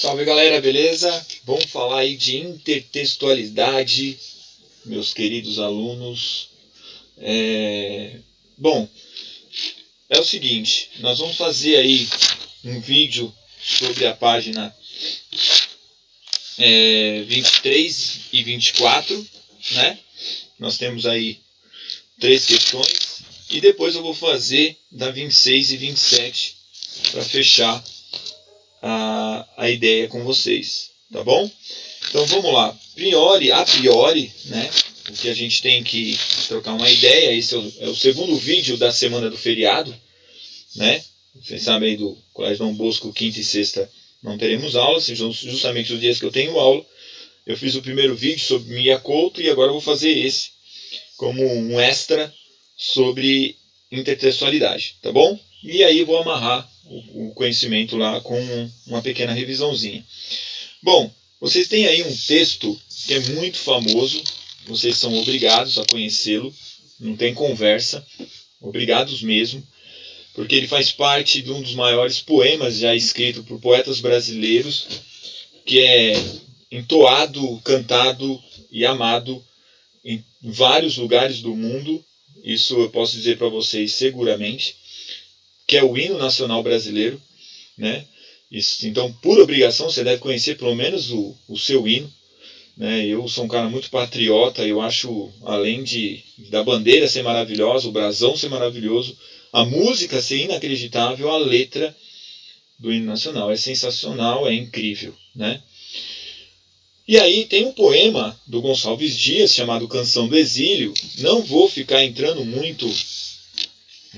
Salve galera, beleza? Vamos falar aí de intertextualidade, meus queridos alunos. Bom, é o seguinte, nós vamos fazer aí um vídeo sobre a página 23 e 24, né? Nós temos aí 3 questões e depois eu vou fazer da 26 e 27 para fechar a ideia com vocês, tá bom? Então vamos lá, a priori, né, o que a gente tem que trocar uma ideia, esse é o segundo vídeo da semana do feriado, né? Vocês sabem aí do Colégio Dom Bosco, quinta e sexta não teremos aula, são justamente os dias que eu tenho aula. Eu fiz o primeiro vídeo sobre Mia Couto e agora eu vou fazer esse como um extra sobre intertextualidade, tá bom? E aí vou amarrar o conhecimento lá com uma pequena revisãozinha. Bom, vocês têm aí um texto que é muito famoso, vocês são obrigados a conhecê-lo, não tem conversa, obrigados mesmo, porque ele faz parte de um dos maiores poemas já escrito por poetas brasileiros, que é entoado, cantado e amado em vários lugares do mundo, isso eu posso dizer para vocês seguramente, que é o hino nacional brasileiro, né? Isso, então, por obrigação, você deve conhecer pelo menos o seu hino, né? Eu sou um cara muito patriota, eu acho, além da bandeira ser maravilhosa, o brasão ser maravilhoso, a música ser inacreditável, a letra do hino nacional é sensacional, é incrível, né? E aí tem um poema do Gonçalves Dias chamado Canção do Exílio. Não vou ficar entrando muito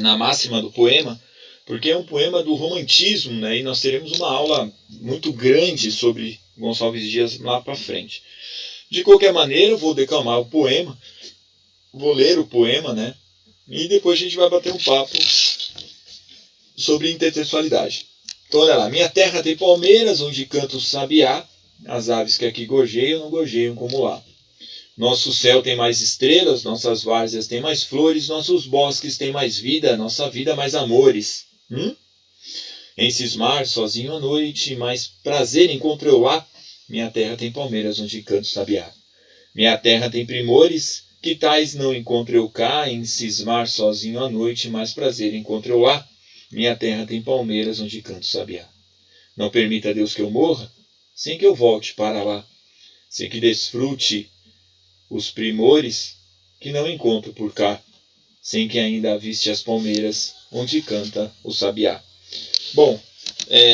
na máxima do poema, porque é um poema do romantismo, né? E nós teremos uma aula muito grande sobre Gonçalves Dias lá para frente. De qualquer maneira, eu vou declamar o poema, vou ler o poema, né? E depois a gente vai bater um papo sobre intertextualidade. Então, olha lá. Minha terra tem palmeiras, onde canta o sabiá. As aves que aqui gorjeiam, não gorjeiam como lá. Nosso céu tem mais estrelas, nossas várzeas têm mais flores, nossos bosques têm mais vida, nossa vida mais amores. Em cismar, sozinho à noite, mais prazer encontro eu lá. Minha terra tem palmeiras, onde canta o sabiá. Minha terra tem primores, que tais não encontro eu cá. Em cismar, sozinho à noite, mais prazer encontro eu lá. Minha terra tem palmeiras, onde canta o sabiá. Não permita Deus que eu morra, sem que eu volte para lá, sem que desfrute os primores que não encontro por cá, sem que ainda aviste as palmeiras onde canta o sabiá. Bom,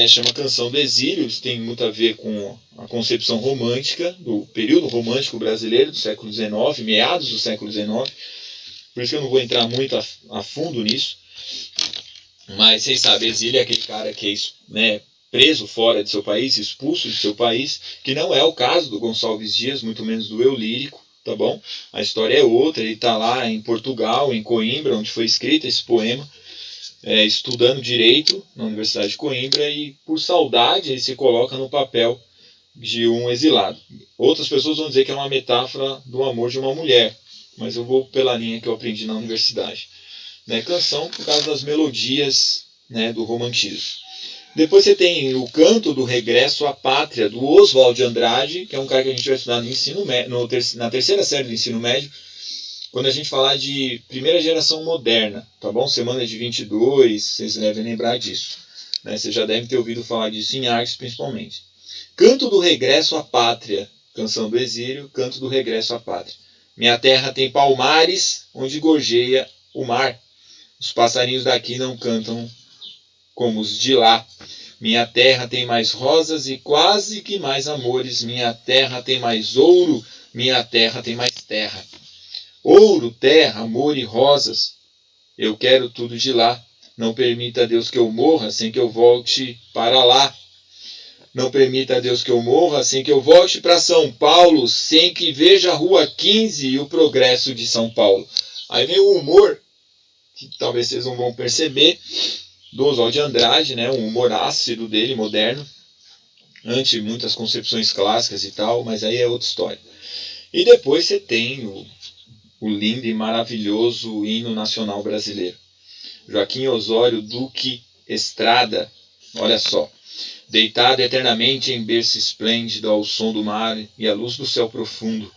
chama Canção do Exílio, isso tem muito a ver com a concepção romântica, do período romântico brasileiro do século XIX, meados do século XIX, por isso que eu não vou entrar muito a fundo nisso, mas vocês sabem, exílio é aquele cara que é preso fora de seu país, expulso de seu país, que não é o caso do Gonçalves Dias, muito menos do eu lírico, tá bom? A história é outra, ele está lá em Portugal, em Coimbra, onde foi escrito esse poema, estudando direito na Universidade de Coimbra, e por saudade ele se coloca no papel de um exilado. Outras pessoas vão dizer que é uma metáfora do amor de uma mulher, mas eu vou pela linha que eu aprendi na universidade. Canção por causa das melodias, do romantismo. Depois você tem o Canto do Regresso à Pátria, do Oswald de Andrade, que é um cara que a gente vai estudar no ensino na terceira série do ensino médio, quando a gente falar de primeira geração moderna, tá bom? Semana de 22, vocês devem lembrar disso. Vocês já devem ter ouvido falar disso em artes, principalmente. Canto do Regresso à Pátria, Canção do Exílio, Canto do Regresso à Pátria. Minha terra tem palmares, onde gorjeia o mar. Os passarinhos daqui não cantam como os de lá. Minha terra tem mais rosas e quase que mais amores. Minha terra tem mais ouro, minha terra tem mais terra. Ouro, terra, amor e rosas, eu quero tudo de lá. Não permita, Deus, que eu morra sem que eu volte para lá. Não permita, Deus, que eu morra sem que eu volte para São Paulo, sem que veja a Rua 15 e o progresso de São Paulo. Aí vem o humor, que talvez vocês não vão perceber, do Oswald de Andrade, um humor ácido dele, moderno, ante muitas concepções clássicas e tal, mas aí é outra história. E depois você tem o lindo e maravilhoso hino nacional brasileiro. Joaquim Osório Duque Estrada, olha só. deitado eternamente em berço esplêndido ao som do mar e à luz do céu profundo.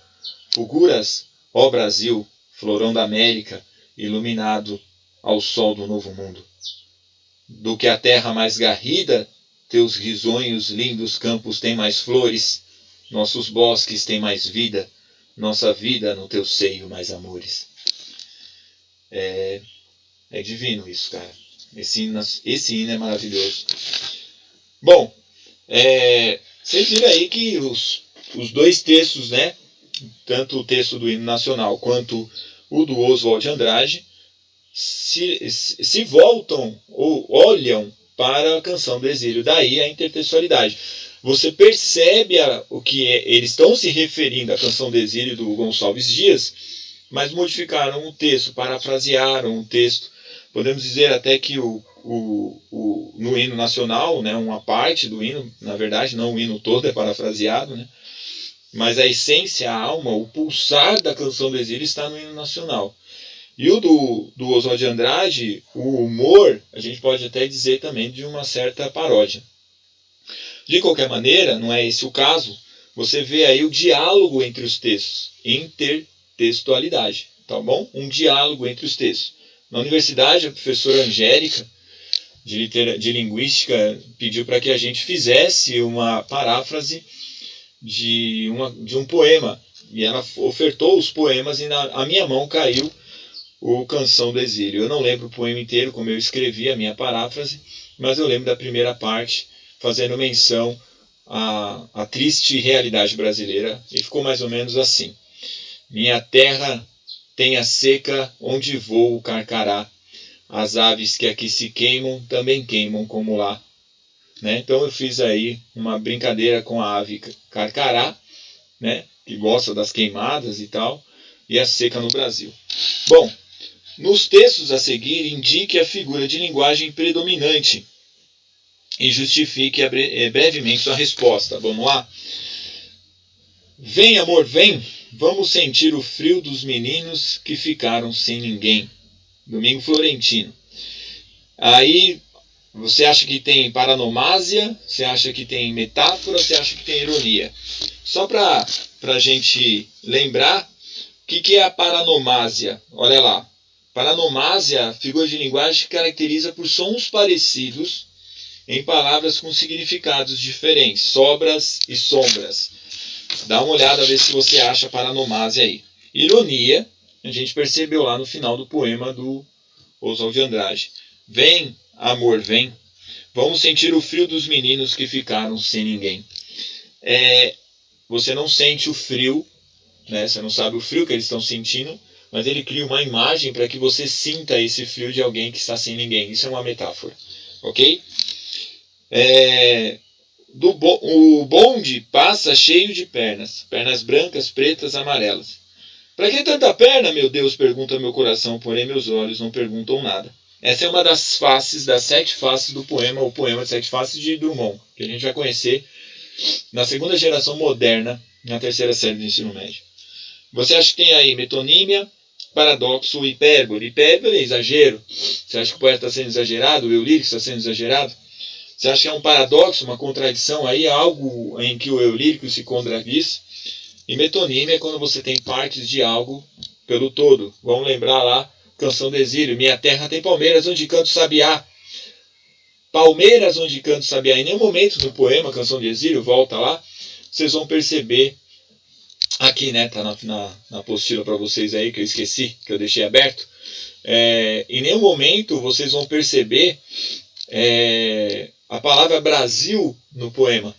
Fulguras, ó Brasil, florão da América, iluminado ao sol do novo mundo. Do que a terra mais garrida, teus risonhos lindos campos têm mais flores, nossos bosques têm mais vida, nossa vida no teu seio mais amores. É divino isso, cara. Esse hino é maravilhoso. Bom, vocês viram aí que os dois textos, né, tanto o texto do hino nacional quanto o do Oswald de Andrade, se voltam ou olham para a Canção do Exílio. Daí a intertextualidade. Você percebe o que eles estão se referindo à Canção do Exílio do Gonçalves Dias, mas modificaram o texto, parafrasearam o texto. Podemos dizer até que no hino nacional, né, uma parte do hino, na verdade, não o hino todo é parafraseado, né, mas a essência, a alma, o pulsar da Canção do Exílio está no hino nacional. E o do Oswald de Andrade, o humor, a gente pode até dizer também de uma certa paródia. De qualquer maneira, não é esse o caso, você vê aí o diálogo entre os textos, intertextualidade, tá bom? Um diálogo entre os textos. Na universidade, a professora Angélica, de linguística, pediu para que a gente fizesse uma paráfrase de um poema. E ela ofertou os poemas e na minha mão caiu o Canção do Exílio. Eu não lembro o poema inteiro, como eu escrevi a minha paráfrase, mas eu lembro da primeira parte, fazendo menção à triste realidade brasileira. E ficou mais ou menos assim. Minha terra tem a seca onde voa o carcará. As aves que aqui se queimam também queimam como lá. Né? Então eu fiz aí uma brincadeira com a ave carcará, né? Que gosta das queimadas e tal, e a seca no Brasil. Bom, nos textos a seguir, indique a figura de linguagem predominante e justifique brevemente sua resposta. Vamos lá? Vem, amor, vem, vamos sentir o frio dos meninos que ficaram sem ninguém. Domingo Florentino. Aí você acha que tem paranomásia, você acha que tem metáfora, você acha que tem ironia. Só para a gente lembrar, o que é a paranomásia? Olha lá. Paranomásia, figura de linguagem que caracteriza por sons parecidos em palavras com significados diferentes, sobras e sombras. Dá uma olhada a ver se você acha paranomásia aí. Ironia, a gente percebeu lá no final do poema do Oswald de Andrade. Vem, amor, vem. Vamos sentir o frio dos meninos que ficaram sem ninguém. Você não sente o frio, né? Você não sabe o frio que eles estão sentindo, mas ele cria uma imagem para que você sinta esse frio de alguém que está sem ninguém. Isso é uma metáfora. Ok? O bonde passa cheio de pernas. Pernas brancas, pretas, amarelas. Para que tanta perna, meu Deus? Pergunta meu coração, porém meus olhos não perguntam nada. Essa é uma das faces, das 7 faces do poema, o poema de 7 faces de Drummond, que a gente vai conhecer na segunda geração moderna, na terceira série do ensino médio. Você acha que tem aí metonímia, paradoxo, hipérbole. Hipérbole é exagero. Você acha que o poeta está sendo exagerado? O eu lírico está sendo exagerado? Você acha que é um paradoxo, uma contradição aí, algo em que o eu lírico se contradiz? E metonímia é quando você tem partes de algo pelo todo. Vamos lembrar lá, Canção do Exílio. Minha terra tem palmeiras onde canto sabiá. Palmeiras onde canto sabiá. Em nenhum momento no poema Canção do Exílio, volta lá, vocês vão perceber. Aqui, né, tá na apostila para vocês aí, que eu esqueci, que eu deixei aberto. Em nenhum momento vocês vão perceber a palavra Brasil no poema.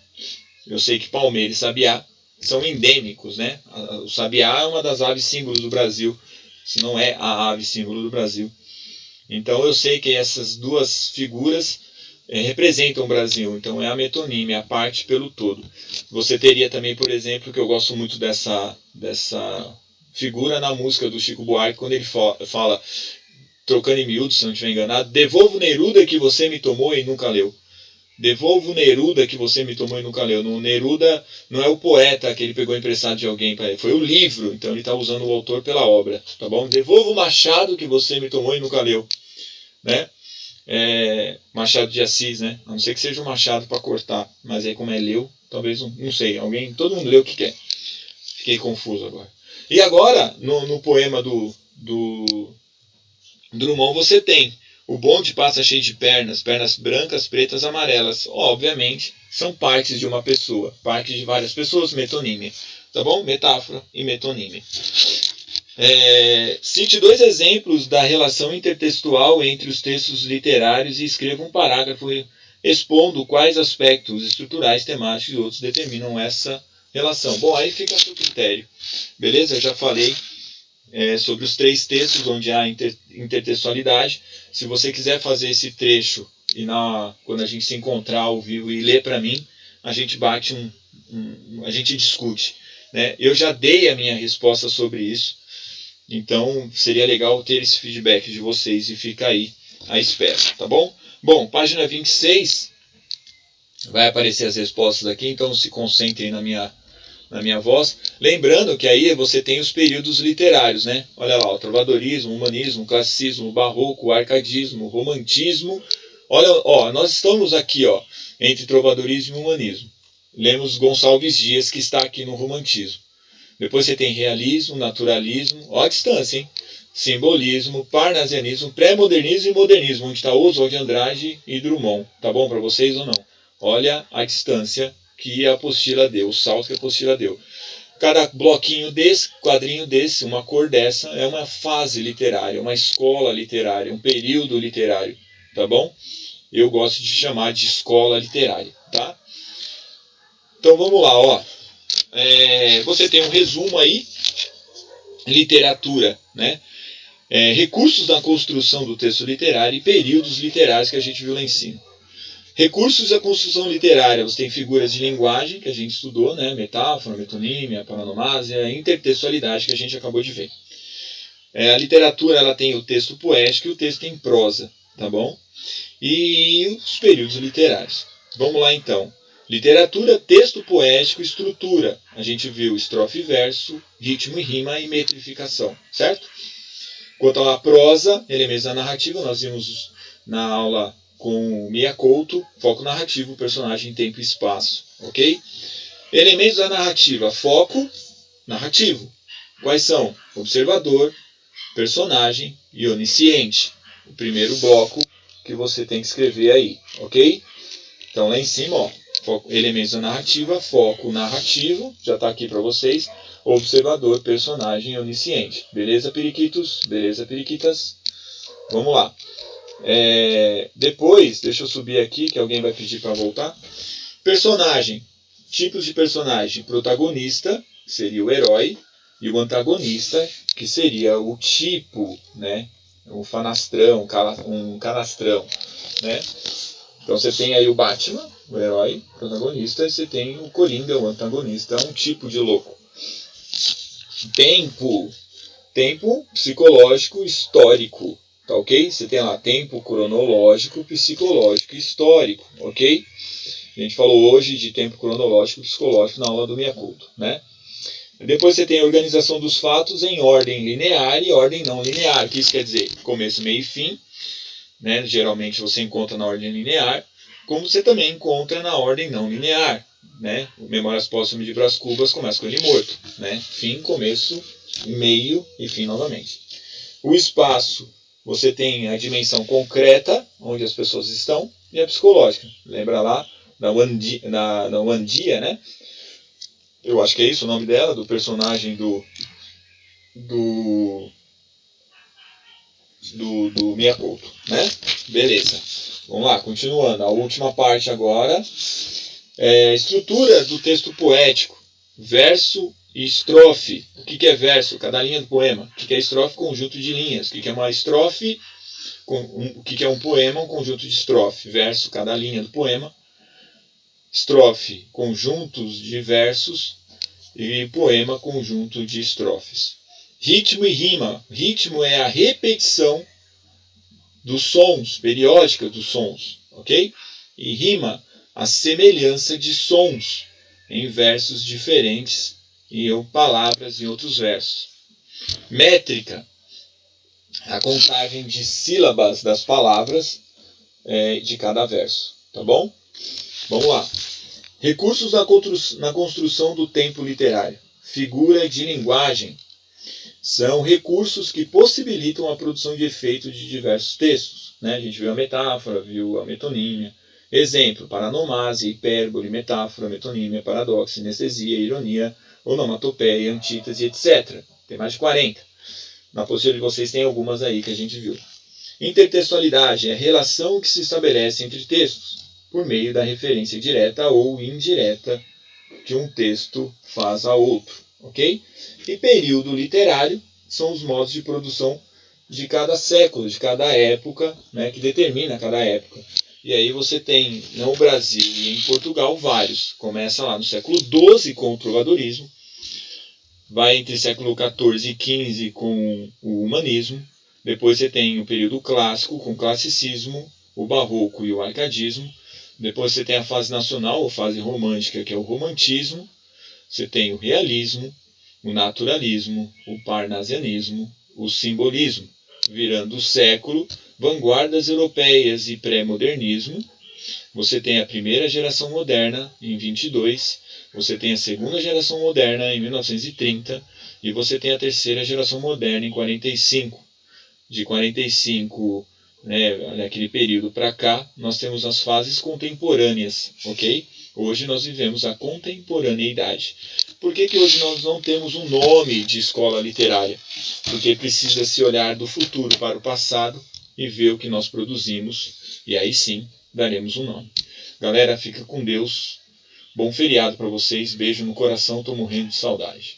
Eu sei que palmeira e sabiá são endêmicos, né? O sabiá é uma das aves símbolos do Brasil, se não é a ave símbolo do Brasil. Então eu sei que essas duas figuras representam o Brasil, então é a metonímia, a parte pelo todo. Você teria também, por exemplo, que eu gosto muito dessa figura na música do Chico Buarque, quando ele fala, trocando em miúdos, se não estiver enganado, devolvo Neruda que você me tomou e nunca leu. Devolvo Neruda que você me tomou e nunca leu. No Neruda não é o poeta que ele pegou emprestado de alguém para ele, foi o livro, então ele está usando o autor pela obra, tá bom? Devolvo Machado que você me tomou e nunca leu, né? Machado de Assis, né? A não ser que seja um machado para cortar, mas aí como é leu, talvez não sei, todo mundo leu o que quer. Fiquei confuso agora. E agora, no poema do Drummond, você tem: o bonde passa cheio de pernas, pernas brancas, pretas, amarelas. Obviamente, são partes de uma pessoa, partes de várias pessoas, metonímia. Tá bom? Metáfora e metonímia. Cite 2 exemplos da relação intertextual entre os textos literários e escreva um parágrafo expondo quais aspectos estruturais, temáticos e outros determinam essa relação. Bom, aí fica a seu critério. Beleza? Eu já falei sobre os 3 textos onde há intertextualidade. Se você quiser fazer esse trecho e quando a gente se encontrar ao vivo e ler para mim, a gente bate a gente discute. Né? Eu já dei a minha resposta sobre isso, então seria legal ter esse feedback de vocês e fica aí à espera, tá bom? Bom, página 26, vai aparecer as respostas aqui, então se concentrem na minha voz. Lembrando que aí você tem os períodos literários, né? Olha lá, o trovadorismo, o humanismo, o classicismo, o barroco, o arcadismo, o romantismo. Olha, nós estamos aqui, entre trovadorismo e humanismo. Lemos Gonçalves Dias, que está aqui no romantismo. Depois você tem realismo, naturalismo, ó a distância, hein? Simbolismo, parnasianismo, pré-modernismo e modernismo, onde está Oswald de Andrade e Drummond. Tá bom para vocês ou não? Olha a distância que a apostila deu, o salto que a apostila deu. Cada bloquinho desse, quadrinho desse, uma cor dessa, é uma fase literária, uma escola literária, um período literário, tá bom? Eu gosto de chamar de escola literária, tá? Então vamos lá, você tem um resumo aí, literatura, né? Recursos na construção do texto literário e períodos literários que a gente viu lá em cima. Recursos da construção literária, você tem figuras de linguagem, que a gente estudou, né? Metáfora, metonímia, paronomásia, intertextualidade, que a gente acabou de ver. A literatura ela tem o texto poético e o texto em prosa, tá bom? E os períodos literários. Vamos lá então. Literatura, texto poético, estrutura. A gente viu estrofe e verso, ritmo e rima e metrificação, certo? Quanto à prosa, elementos da narrativa, nós vimos na aula com o Mia Couto, foco narrativo, personagem, tempo e espaço, ok? Elementos da narrativa, foco narrativo. Quais são? Observador, personagem e onisciente. O primeiro bloco que você tem que escrever aí, ok? Então lá em cima, elementos da narrativa, foco narrativo, já está aqui para vocês. Observador, personagem e onisciente. Beleza, periquitos? Beleza, periquitas? Vamos lá. Depois, deixa eu subir aqui, que alguém vai pedir para voltar. Personagem. Tipos de personagem. Protagonista, que seria o herói, e o antagonista, que seria o tipo, né? Um fanastrão, um canastrão, né? Então você tem aí o Batman, o herói, protagonista, e você tem o Coringa, o antagonista, um tipo de louco. Tempo. Tempo psicológico histórico. Tá ok? Você tem lá tempo cronológico, psicológico e histórico. Ok? A gente falou hoje de tempo cronológico e psicológico na aula do Mia Couto, né? Depois você tem a organização dos fatos em ordem linear e ordem não linear. O que isso quer dizer? Começo, meio e fim. Né? Geralmente você encontra na ordem linear, como você também encontra na ordem não linear. Né? O Memórias Póstumas de Brás Cubas começa com ele morto. Né? Fim, começo, meio e fim novamente. O espaço, você tem a dimensão concreta, onde as pessoas estão, e a psicológica. Lembra lá da Wandia, né? Eu acho que é isso o nome dela, do personagem do Mia Couto, né? Beleza. Vamos lá, continuando. A última parte agora. Estrutura do texto poético. Verso e estrofe. O que é verso? Cada linha do poema. O que é estrofe? Conjunto de linhas. O que é uma estrofe? O que é um poema? Um conjunto de estrofe. Verso, cada linha do poema. Estrofe, conjuntos de versos. E poema, conjunto de estrofes. Ritmo e rima. Ritmo é a repetição dos sons, periódica dos sons, ok? E rima, a semelhança de sons em versos diferentes e palavras em outros versos. Métrica, a contagem de sílabas das palavras de cada verso, tá bom? Vamos lá. Recursos na construção do tempo literário. Figura de linguagem. São recursos que possibilitam a produção de efeitos de diversos textos. Né? A gente viu a metáfora, viu a metonímia. Exemplo, paranomase, hipérbole, metáfora, metonímia, paradoxo, sinestesia, ironia, onomatopeia, antítese, etc. Tem mais de 40. Na apostila de vocês tem algumas aí que a gente viu. Intertextualidade é a relação que se estabelece entre textos, por meio da referência direta ou indireta que um texto faz a outro. Ok? E período literário são os modos de produção de cada século, de cada época, né, que determina cada época. E aí você tem no Brasil e em Portugal vários. Começa lá no século XII com o trovadorismo, vai entre século XIV e XV com o humanismo, depois você tem o período clássico com o classicismo, o barroco e o arcadismo, depois você tem a fase nacional ou fase romântica, que é o romantismo, você tem o realismo, o naturalismo, o parnasianismo, o simbolismo, virando o século, vanguardas europeias e pré-modernismo. Você tem a primeira geração moderna em 22, você tem a segunda geração moderna em 1930 e você tem a terceira geração moderna em 45. De 45, naquele período para cá, nós temos as fases contemporâneas, ok? Hoje nós vivemos a contemporaneidade. Por que hoje nós não temos um nome de escola literária? Porque precisa se olhar do futuro para o passado e ver o que nós produzimos, e aí sim daremos um nome. Galera, fica com Deus. Bom feriado para vocês. Beijo no coração, tô morrendo de saudade.